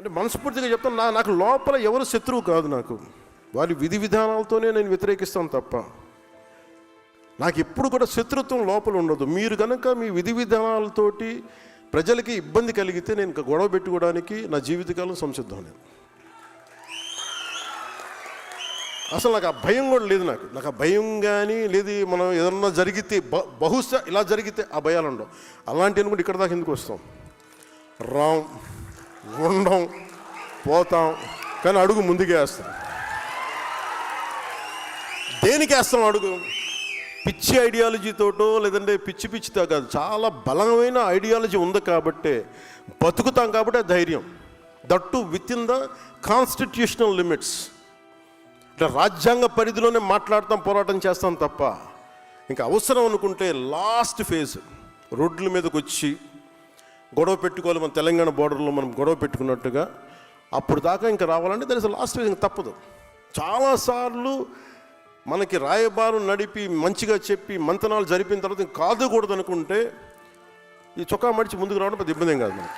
అంటే మనస్ఫూర్తిగా చెప్తాను, నాకు లోపల ఎవరు శత్రువు కాదు. నాకు వారి విధి విధానాలతోనే నేను వ్యతిరేకిస్తాను తప్ప నాకు ఎప్పుడు కూడా శత్రుత్వం లోపల ఉండదు. మీరు కనుక మీ విధి విధానాలతోటి ప్రజలకి ఇబ్బంది కలిగితే నేను ఇంకా గొడవ పెట్టుకోవడానికి నా జీవితకాలం సంసిద్ధం. నేను అసలు నాకు ఆ భయం కూడా లేదు. నాకు ఆ భయం కానీ లేదు. మనం ఏదన్నా జరిగితే బహుశా ఇలా జరిగితే ఆ భయాలు ఉండవు. అలాంటి అనుకుంటే ఇక్కడ దాకా ఎందుకు వస్తాం? రాం, ఉండం, పోతాం, కానీ అడుగు ముందుకే వేస్తాం. దేనికి వేస్తాం అడుగు? పిచ్చి ఐడియాలజీతోటో లేదంటే పిచ్చితో కాదు, చాలా బలమైన ఐడియాలజీ ఉంది కాబట్టే బతుకుతాం. కాబట్టి ధైర్యం, that with in the constitutional limits. అంటే రాజ్యాంగ పరిధిలోనే మాట్లాడతాం, పోరాటం చేస్తాం తప్ప ఇంకా అవసరం అనుకుంటే లాస్ట్ ఫేజ్ రోడ్ల మీదకి వచ్చి గొడవ పెట్టుకోవాలి. మన తెలంగాణ బోర్డర్లో మనం గొడవ పెట్టుకున్నట్టుగా అప్పుడు దాకా ఇంకా రావాలంటే దట్ ఇస్ లాస్ట్ ఫేజ్. ఇంకా తప్పదు. చాలాసార్లు మనకి రాయబారం నడిపి మంచిగా చెప్పి మంతనాలు జరిపిన తర్వాత కాదుకూడదు అనుకుంటే ఈ చొక్కా మడిచి ముందుకు రావడం పెద్ద ఇబ్బంది ఏం కాదు మనకి.